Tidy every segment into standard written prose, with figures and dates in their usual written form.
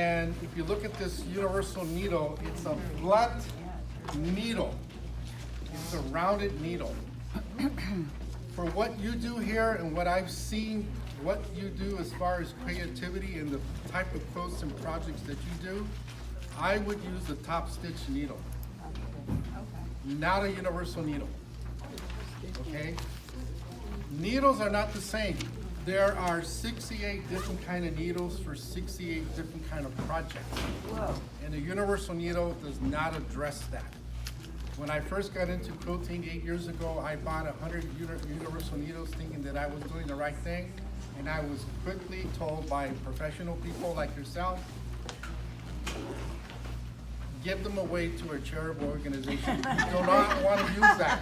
And if you look at this universal needle, it's a flat needle. It's a rounded needle. For what you do here and what I've seen, what you do as far as creativity and the type of quotes and projects that you do, I would use the top stitch needle, not a universal needle. Okay? Needles are not the same. There are 68 different kind of needles for 68 different kind of projects. Whoa. And a universal needle does not address that. When I first got into quilting 8 years ago, I bought 100 universal needles thinking that I was doing the right thing. And I was quickly told by professional people like yourself, give them away to a charitable organization. You do not want to use that.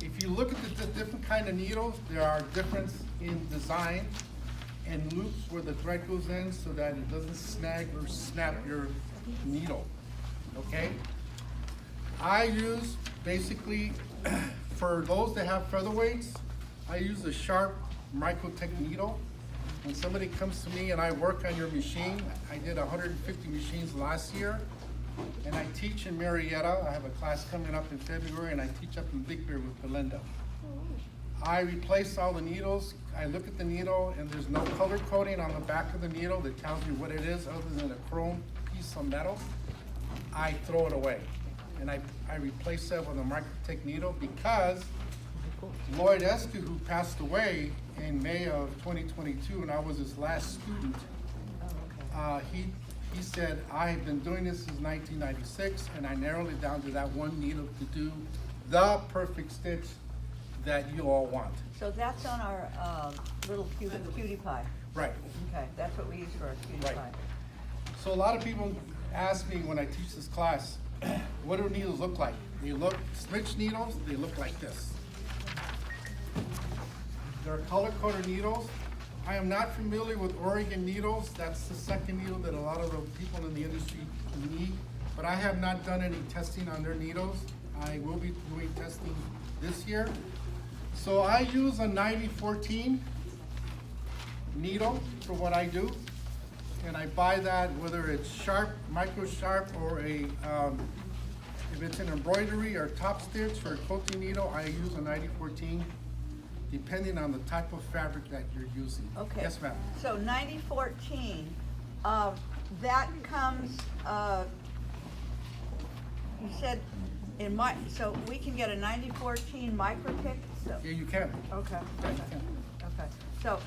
If you look at the different kind of needles, there are difference in design and loops where the thread goes in so that it doesn't snag or snap your needle, okay? I use basically, for those that have featherweights, I use a sharp microtech needle. When somebody comes to me and I work on your machine, I did 150 machines last year, and I teach in Marietta. I have a class coming up in February, and I teach up in Big Bear with Belinda. I replace all the needles. I look at the needle, and there's no color coding on the back of the needle that tells me what it is other than a chrome piece of metal. I throw it away, and I replace that with a microtech needle because Lloyd Eskew, who passed away in May of 2022, and I was his last student, he said, I have been doing this since 1996, and I narrowed it down to that one needle to do the perfect stitch that you all want. So that's on our little cutie pie. Right. Okay, that's what we use for our cutie Right. pie. So a lot of people ask me when I teach this class, what do needles look like? They look, switch needles, they look like this. They're color-coded needles. I am not familiar with Oregon needles. That's the second needle that a lot of the people in the industry need, but I have not done any testing on their needles. I will be doing testing this year. So I use a 9014 needle for what I do, and I buy that whether it's sharp, micro sharp, or a if it's an embroidery or top stitch or a quilting needle, I use a 9014 depending on the type of fabric that you're using. Okay. Yes, ma'am. So 9014, that comes, you said so we can get a 9014 microtech? So, Yeah, you can. okay. Yeah, you can. Okay. So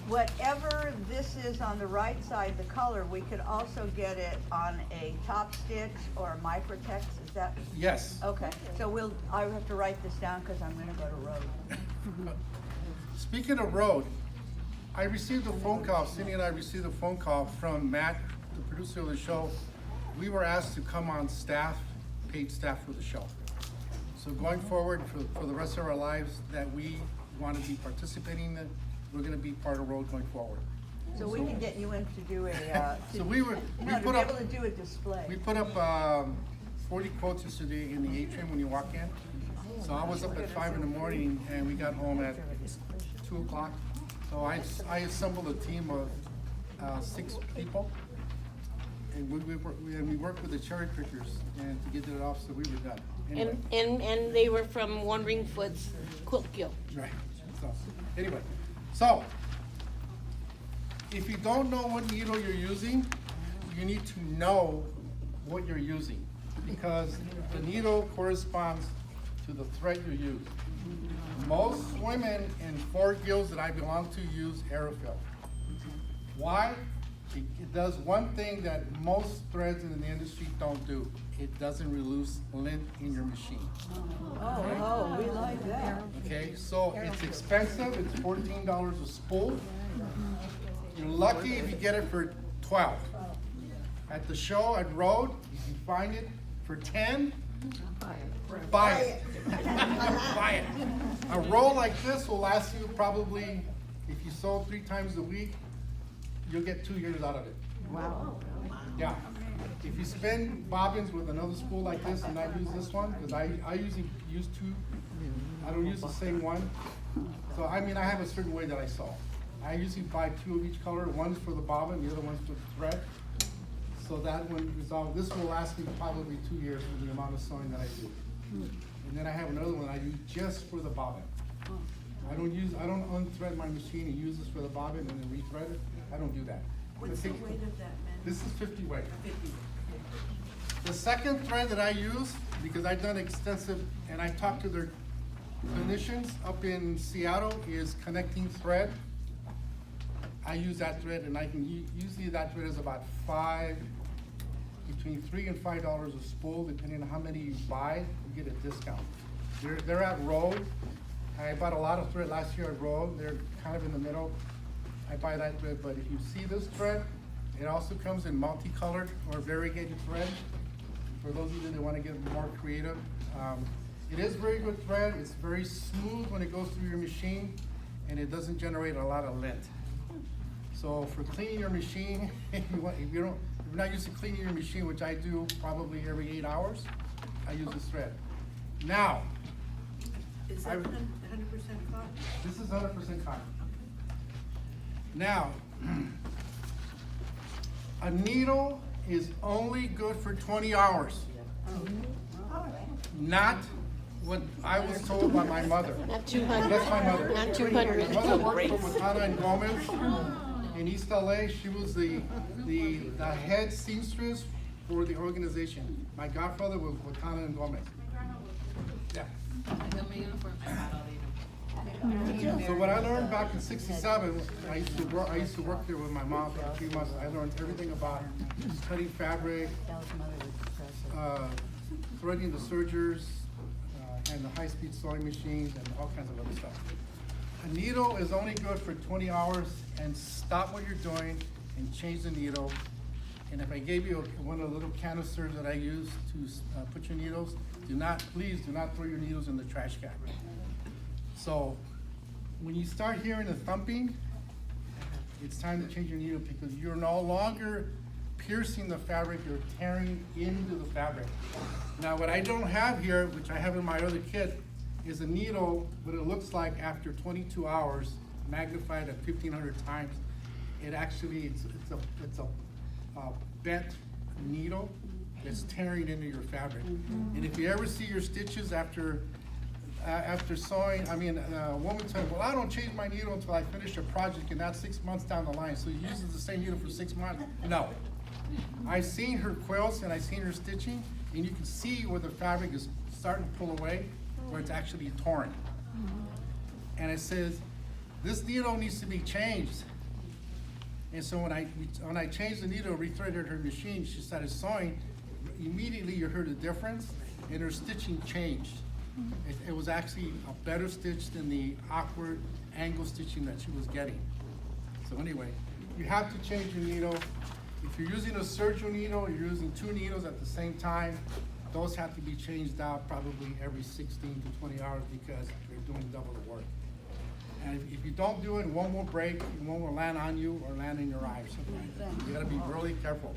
whatever this is on the right side, the color, we could also get it on a top stitch or a microtech, is that? Yes. Okay, so I have to write this down because I'm gonna go to road. Speaking of road, I received a phone call, Cindy and I received a phone call from Matt, the producer of the show. We were asked to come on staff, paid staff for the show. So going forward for the rest of our lives that we want to be participating in, we're gonna be part of road going forward. So we can get you in to do a, So we to be able to do a display. We put up 40 quotes yesterday in the atrium when you walk in. So I was up at 5 in the morning and we got home at 2 o'clock. So I assembled a team of 6 people. And we worked with the cherry pickers and to get it off so we were done. Anyway. And they were from Wandering Foot's Quilt Guild. Right. So anyway, so if you don't know what needle you're using, you need to know what you're using because the needle corresponds to the thread you use. Most women in 4 guilds that I belong to use Aerofill. Why? It does one thing that most threads in the industry don't do. It doesn't release lint in your machine. Oh, we like that. Okay, so it's expensive. It's $14 a spool. You're lucky if you get it for 12. At the show at Road, if you find it for 10, buy it. Buy it. A roll like this will last you probably, if you sold 3 times a week, you'll get 2 years out of it. Wow. Yeah. If you spin bobbins with another spool like this and not use this one, because I usually use 2, I don't use the same one. So I mean, I have a certain way that I sew. I usually buy 2 of each color. One's for the bobbin, the other one's for the thread. So that one resolved, this will last me probably 2 years for the amount of sewing that I do. And then I have another one I use just for the bobbin. I don't unthread my machine and use this for the bobbin and then rethread it. I don't do that. What's the weight of that, man? This is 50 weight. 50. The second thread that I use, because I've done extensive, and I talked to their clinicians up in Seattle, is connecting thread. I use that thread, and I can usually that thread is about between $3 and $5 a spool, depending on how many you buy. You get a discount. They're at Rowe. I bought a lot of thread last year at Rowe. They're kind of in the middle. I buy that thread, but if you see this thread, it also comes in multicolored or variegated thread. For those of you that want to get more creative, it is very good thread. It's very smooth when it goes through your machine, and it doesn't generate a lot of lint. So for cleaning your machine, if you're not used to cleaning your machine, which I do probably every 8 hours, I use this thread. Now, Is that 100% cotton? this is 100% cotton. Now, a needle is only good for 20 hours. Not what I was told by my mother. Not 200. That's my mother. Not 200. My mother worked for Matana and Gomez in East LA. She was the head seamstress for the organization. My godfather was Matana and Gomez. Yeah. So what I learned back in '67, I used to work there with my mom for a few months. I learned everything about cutting fabric, threading the sergers, and the high-speed sewing machines, and all kinds of other stuff. A needle is only good for 20 hours, and stop what you're doing and change the needle. And if I gave you one of the little canisters that I use to put your needles, please do not throw your needles in the trash can. So when you start hearing the thumping, it's time to change your needle because you're no longer piercing the fabric, you're tearing into the fabric. Now what I don't have here, which I have in my other kit, is a needle, what it looks like after 22 hours, magnified at 1,500 times. It actually, it's a bent needle that's tearing into your fabric. And if you ever see your stitches after sewing, a woman said, well, I don't change my needle until I finish a project, and that's 6 months down the line. So he uses the same needle for 6 months? No. I've seen her quilts and I've seen her stitching, and you can see where the fabric is starting to pull away, where it's actually torn. And it says, this needle needs to be changed. And so when I changed the needle, rethreaded her machine, she started sewing, immediately you heard the difference, and her stitching changed. It was actually a better stitch than the awkward angle stitching that she was getting. So anyway, you have to change your needle. If you're using a serger needle, you're using 2 needles at the same time, those have to be changed out probably every 16 to 20 hours because you're doing double the work. And if you don't do it, one will break, one will land on you or land in your eye or something like that. You gotta be really careful.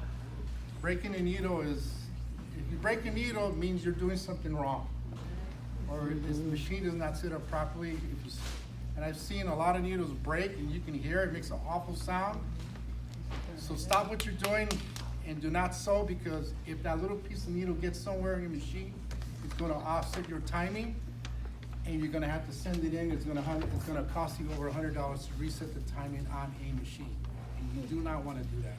Breaking a needle if you break a needle, it means you're doing something wrong. Or this machine does not sit up properly. And I've seen a lot of needles break and you can hear it makes an awful sound. So stop what you're doing and do not sew because if that little piece of needle gets somewhere in your machine, it's gonna offset your timing and you're gonna have to send it in. It's gonna cost you over $100 to reset the timing on a machine. And you do not wanna do that.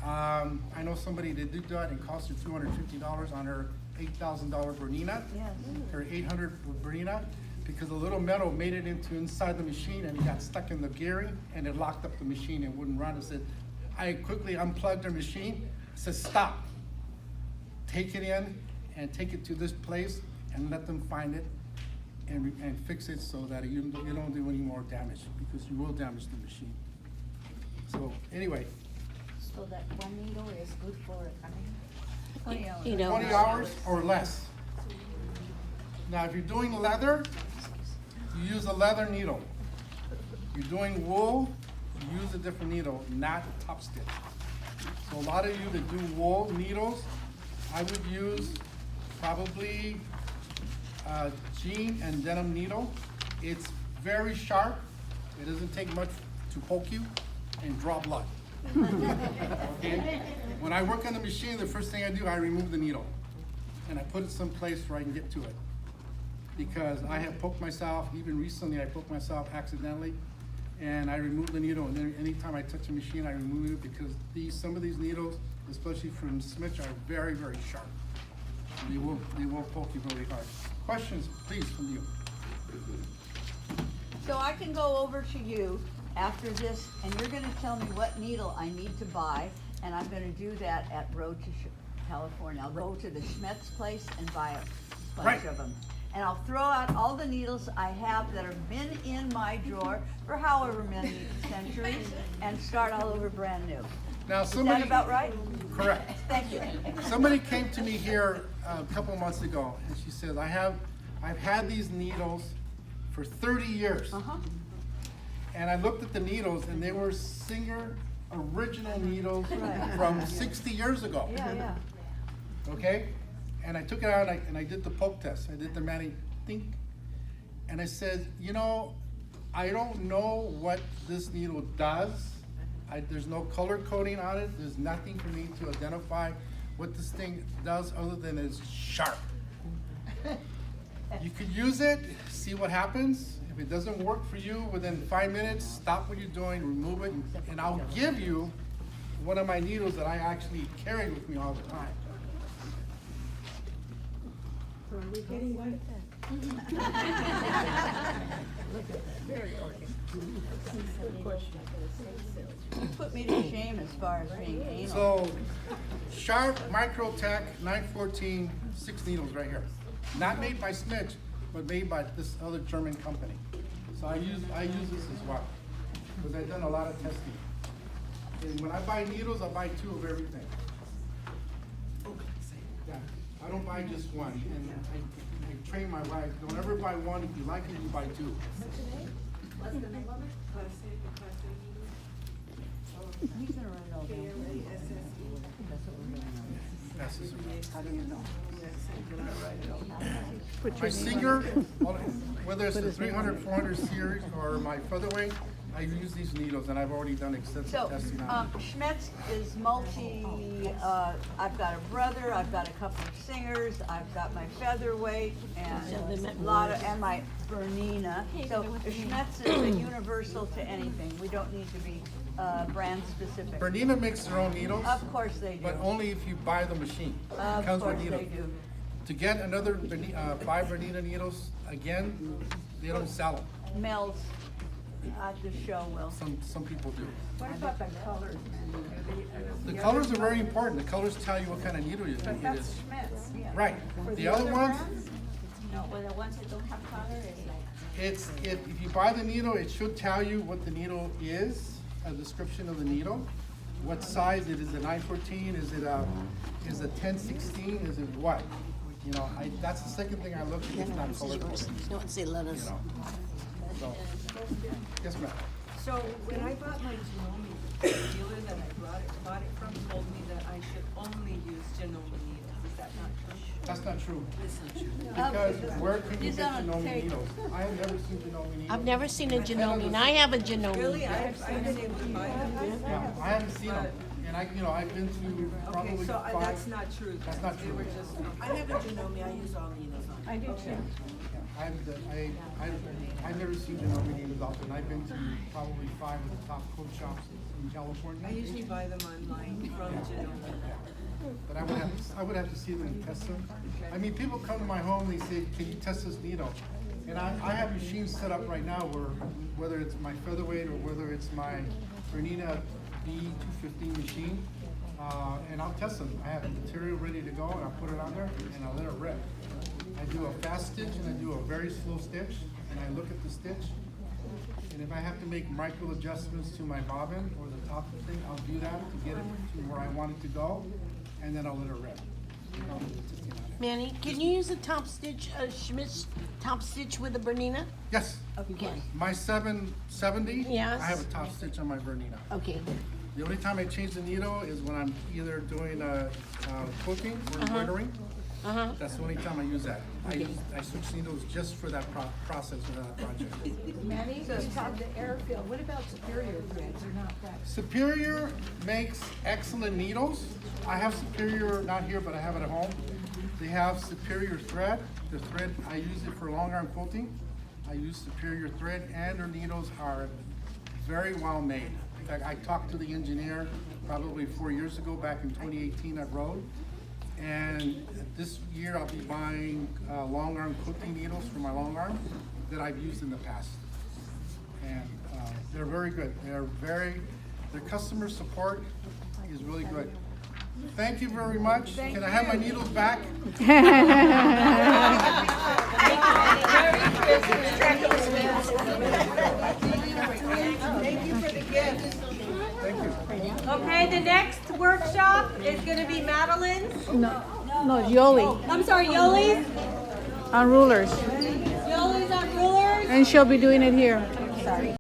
I know somebody that did that and cost her $250 on her $8,000 Bernina, Yes. or 800 Bernina, because a little metal made it into inside the machine and it got stuck in the gearing and it locked up the machine and wouldn't run. It said, I quickly unplugged the machine, said stop, take it in and take it to this place and let them find it and fix it so that you don't do any more damage because you will damage the machine. So anyway, So that one needle is good for, 20 hours. 20 hours or less. Now, if you're doing leather, you use a leather needle. If you're doing wool, you use a different needle, not top stitch. So a lot of you that do wool needles, I would use probably jean and denim needle. It's very sharp. It doesn't take much to poke you and draw blood. Okay? When I work on the machine, the first thing I do, I remove the needle. And I put it someplace where I can get to it. Because I have poked myself, even recently I poked myself accidentally, and I remove the needle, and then anytime I touch a machine, I remove it because some of these needles, especially from Smith, are very, very sharp. They will poke you really hard. Questions, please, from you. So I can go over to you after this, and you're gonna tell me what needle I need to buy, and I'm gonna do that at Road to California. I'll go to the Schmetz place and buy a bunch Right. of them. And I'll throw out all the needles I have that have been in my drawer for however many centuries, and start all over brand new. Now, Is somebody. that about right? Correct. Thank you. Somebody came to me here a couple months ago, and she says, I've had these needles for 30 years. Uh-huh. And I looked at the needles, and they were Singer original needles Right. from 60 years ago. Yeah, yeah. Okay? And I took it out and I did the poke test. I did the Manny think. And I said, you know, I don't know what this needle does. There's no color coding on it. There's nothing for me to identify what this thing does other than it's sharp. You could use it, see what happens. If it doesn't work for you, within 5 minutes, stop what you're doing, remove it, and I'll give you one of my needles that I actually carry with me all the time. You put me to shame as far as being anal. So, Sharp Microtech 914, 6 needles right here. Not made by Smith, but made by this other German company. So I use this as well, because I've done a lot of testing. And when I buy needles, I buy 2 of everything. Yeah, I don't buy just one. And I train my wife, don't ever buy one. If you like it, you buy 2. What's the name of it? Class A. He's gonna run it all down. That's this one. How do you know? My Singer, whether it's the 300, 400 series or my featherweight, I use these needles, and I've already done extensive So, testing on them. Schmetz is I've got a brother, I've got a couple of singers, I've got my featherweight, and a lot of, and my Bernina. So Schmetz is a universal to anything. We don't need to be, brand specific. Bernina makes their own needles, Of course they do. but only if you buy the machine. It Of comes with course needles. they do. To get another 5 Bernina needles, again, they don't sell them. Mel's at the show will. Some people do. What about the colors, The colors are very important. The colors tell you what kind of needle it is. Schmetz, yeah. Right. The other ones, No, but the ones that don't have color is like. if you buy the needle, it should tell you what the needle is, a description of the needle, what size it is. A 914? Is it a 1016? Is it what? You know, that's the second thing I look at. It's not color coded. Don't say You lettuce. know. So, yes, ma'am. So when I bought my Janome, the dealer that I bought it from told me that I should only use Janome needles. Is that not true? That's not true. It's not true. Because where can you He's get on a Janome tape. needles? I have never seen Janome needles. I've never seen a Janome. I have a Janome. Really? I've been able to buy them. Yeah, I haven't seen them. And I've been to Okay, probably so 5. that's not true. then. That's not They true. were just. I have a Janome, I use all needles on it. I do too. I've never seen Janome needles out there. And I've been to probably 5 of the top coat shops in California. I usually buy them online from Janome. But I would have to see them and test them. I mean, people come to my home, they say, can you test this needle? And I have machines set up right now where, whether it's my featherweight or whether it's my Bernina B215 machine, and I'll test them. I have the material ready to go, and I'll put it on there, and I'll let it rip. I do a fast stitch, and I do a very slow stitch, and I look at the stitch. And if I have to make micro adjustments to my bobbin or the top of the thing, I'll do that to get it to where I want it to go, and then I'll let it rip. Manny, can you use a top stitch, Schmidt's top stitch with a Bernina? Yes, You can. my 770, Yes. I have a top stitch on my Bernina. Okay. The only time I change the needle is when I'm either doing quilting or embroidering. That's the only time I use that. I switch needles just for that process for that project. Manny, you have the airfield. What about Superior threads? They're not that. Superior makes excellent needles. I have Superior, not here, but I have it at home. They have Superior thread. The thread, I use it for long arm quilting. I use Superior thread, and their needles are very well made. In fact, I talked to the engineer probably 4 years ago, back in 2018 at Road. And this year I'll be buying long arm quilting needles for my long arm that I've used in the past. And they're very good. Their customer support is really good. Thank you very much. Can I have my needles back? Thank you for the gift. Thank you. Okay, the next workshop is gonna be Madeline's. No, Yoli I'm sorry, Yoli's. on rulers, Yoli's on rulers. and she'll be doing it here.